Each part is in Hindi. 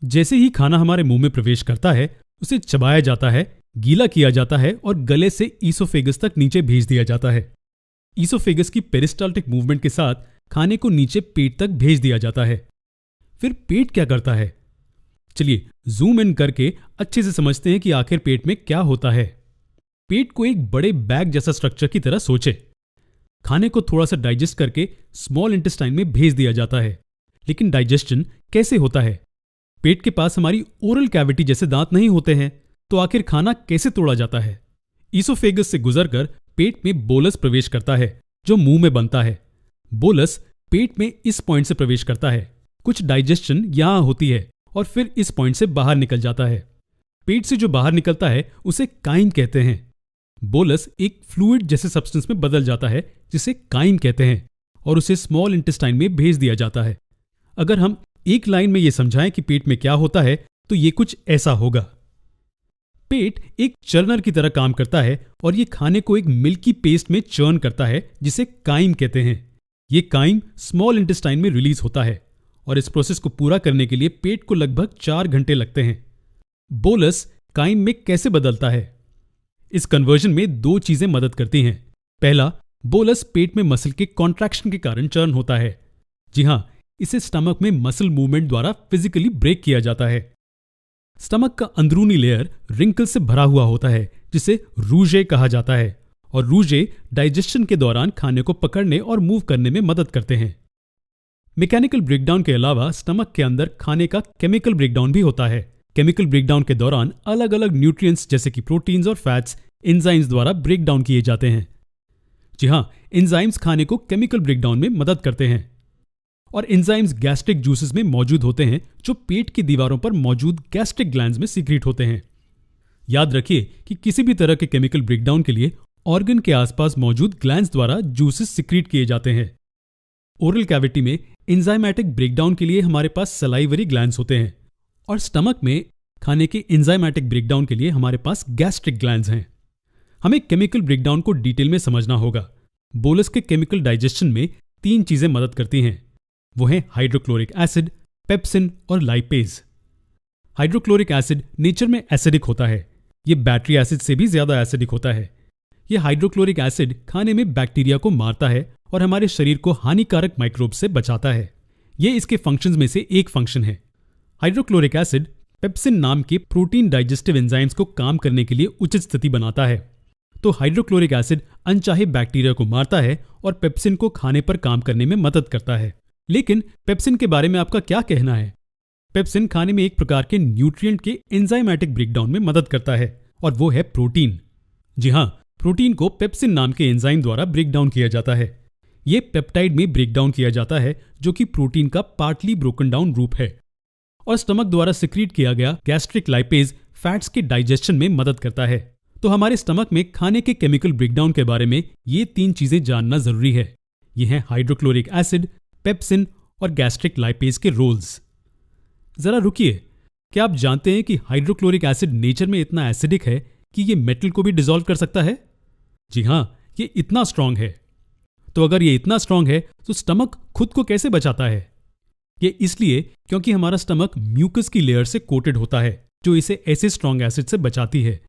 जैसे ही खाना हमारे मुंह में प्रवेश करता है, उसे चबाया जाता है, गीला किया जाता है और गले से ईसोफेगस तक नीचे भेज दिया जाता है। ईसोफेगस की पेरिस्टाल्टिक मूवमेंट के साथ खाने को नीचे पेट तक भेज दिया जाता है। फिर पेट क्या करता है? चलिए जूम इन करके अच्छे से समझते हैं कि आखिर पेट में क्या होता है। पेट को एक बड़े बैग जैसा स्ट्रक्चर की तरह सोचे। खाने को थोड़ा सा डाइजेस्ट करके स्मॉल इंटेस्टाइन में भेज दिया जाता है। लेकिन डाइजेशन कैसे होता है? पेट के पास हमारी ओरल कैविटी जैसे दांत नहीं होते हैं, तो आखिर खाना कैसे तोड़ा जाता है? ईसोफेगस से गुजरकर पेट में बोलस प्रवेश करता है, जो मुंह में बनता है। बोलस पेट में इस पॉइंट से प्रवेश करता है। कुछ डाइजेशन यहां होती है और फिर इस पॉइंट से बाहर निकल जाता है। पेट से जो बाहर निकलता है उसे काइम कहते हैं। बोलस एक फ्लूइड जैसे सब्सटेंस में बदल जाता है, जिसे काइम कहते हैं, और उसे स्मॉल इंटेस्टाइन में भेज दिया जाता है। अगर हम एक लाइन में यह समझाएं कि पेट में क्या होता है, तो ये कुछ ऐसा होगा। पेट एक चर्नर की तरह काम करता है और ये खाने को एक मिल्की पेस्ट में चर्न करता है, जिसे काइम कहते हैं। ये काइम स्मॉल इंटेस्टाइन में रिलीज होता है और इस प्रोसेस को पूरा करने के लिए पेट को लगभग 4 घंटे लगते हैं। बोलस काइम में कैसे बदलता है? इस कन्वर्जन में 2 चीजें मदद करती हैं। पहला, बोलस पेट में मसल के कॉन्ट्रैक्शन के कारण चर्न होता है। जी हां, इसे स्टमक में मसल मूवमेंट द्वारा फिजिकली ब्रेक किया जाता है। स्टमक का अंदरूनी लेयर रिंकल से भरा हुआ होता है, जिसे रूजे कहा जाता है, और रूजे डाइजेशन के दौरान खाने को पकड़ने और मूव करने में मदद करते हैं। मैकेनिकल ब्रेकडाउन के अलावा स्टमक के अंदर खाने का केमिकल ब्रेकडाउन भी होता है। केमिकल ब्रेकडाउन के दौरान अलग अलग न्यूट्रिएंट्स जैसे कि प्रोटीन्स और फैट्स एंजाइम्स द्वारा ब्रेकडाउन किए जाते हैं। जी हां, एंजाइम्स खाने को केमिकल ब्रेकडाउन में मदद करते हैं, और एंजाइम्स गैस्ट्रिक जूसेस में मौजूद होते हैं, जो पेट की दीवारों पर मौजूद गैस्ट्रिक ग्लैंड्स में सीक्रेट होते हैं। याद रखिए कि किसी भी तरह के केमिकल ब्रेकडाउन के लिए ऑर्गन के आसपास मौजूद ग्लैंड्स द्वारा जूसेस सीक्रेट किए जाते हैं। ओरल कैविटी में एंजाइमेटिक ब्रेकडाउन के लिए हमारे पास सलाइवरी ग्लैंड्स होते हैं, और स्टमक में खाने के एंजाइमेटिक ब्रेकडाउन के लिए हमारे पास गैस्ट्रिक ग्लैंड्स हैं। हमें केमिकल ब्रेकडाउन को डिटेल में समझना होगा। बोलस के केमिकल डाइजेशन में 3 चीजें मदद करती हैं। वो हैं हाइड्रोक्लोरिक एसिड, पेप्सिन और लाइपेज। हाइड्रोक्लोरिक एसिड नेचर में एसिडिक होता है। ये बैटरी एसिड से भी ज्यादा एसिडिक होता है। ये हाइड्रोक्लोरिक एसिड खाने में बैक्टीरिया को मारता है और हमारे शरीर को हानिकारक माइक्रोब से बचाता है। ये इसके फंक्शंस में से एक फंक्शन है। हाइड्रोक्लोरिक एसिड पेप्सिन नाम के प्रोटीन डाइजेस्टिव एंजाइम्स को काम करने के लिए उचित स्थिति बनाता है। तो हाइड्रोक्लोरिक एसिड अनचाहे बैक्टीरिया को मारता है और पेप्सिन को खाने पर काम करने में मदद करता है। लेकिन पेप्सिन के बारे में आपका क्या कहना है? पेप्सिन खाने में एक प्रकार के न्यूट्रिएंट के एंजाइमेटिक ब्रेकडाउन में मदद करता है, और वो है प्रोटीन। जी हां, प्रोटीन को पेप्सिन नाम के एंजाइम द्वारा ब्रेकडाउन किया जाता है। ये पेप्टाइड में ब्रेकडाउन किया जाता है, जो कि प्रोटीन का पार्टली ब्रोकन डाउन रूप है, और स्टमक द्वारा सिक्रीट किया गया गैस्ट्रिक लाइपेज फैट्स के डाइजेशन में मदद करता है। तो हमारे स्टमक में खाने के केमिकल ब्रेकडाउन के बारे में ये 3 चीजें जानना जरूरी है। ये हैं हाइड्रोक्लोरिक एसिड, पेप्सिन और गैस्ट्रिक लाइपेज के रोल्स। जरा रुकिए, क्या आप जानते हैं कि हाइड्रोक्लोरिक एसिड नेचर में इतना एसिडिक है कि ये मेटल को भी डिसॉल्व कर सकता है? जी हां, ये इतना स्ट्रांग है। तो अगर ये इतना स्ट्रांग है, तो स्टमक खुद को कैसे बचाता है? ये इसलिए क्योंकि हमारा स्टमक म्यूकस की लेयर से कोटेड होता है, जो इसे ऐसे स्ट्रांग एसिड से बचाती है।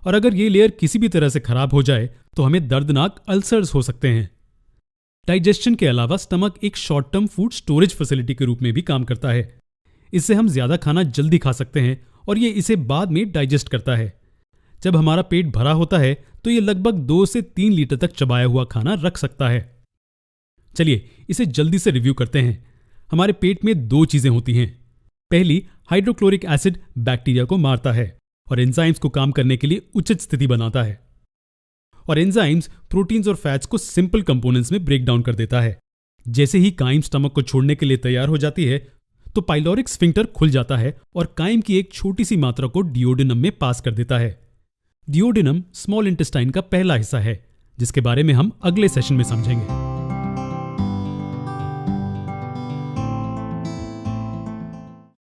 और अगर ये लेयर किसी भी तरह से खराब हो जाए तो हमें दर्दनाक अल्सर्स हो सकते हैं। डाइजेशन के अलावा स्टमक एक short term food storage facility के रूप में भी काम करता है। इससे हम ज्यादा खाना जल्दी खा सकते हैं और ये इसे बाद में डाइजेस्ट करता है। जब हमारा पेट भरा होता है तो ये लगभग 2 से 3 लीटर तक चबाया हुआ खाना रख सकता है। चलिए इसे जल्दी से रिव्यू करते हैं। हमारे पेट में 2 चीजें होती हैं। पहली, हाइड्रोक्लोरिक एसिड बैक्टीरिया को मारता है और एंजाइम्स को काम करने के लिए उचित स्थिति बनाता है, और एंजाइम्स प्रोटीन्स और फैट्स को सिंपल कंपोनेंट्स में ब्रेक डाउन कर देता है। जैसे ही काइम स्टमक को छोड़ने के लिए तैयार हो जाती है तो पाइलोरिक स्फिंक्टर खुल जाता है और काइम की एक छोटी सी मात्रा को डिओडिनम में पास कर देता है। डिओडिनम स्मॉल इंटेस्टाइन का पहला हिस्सा है, जिसके बारे में हम अगले सेशन में समझेंगे।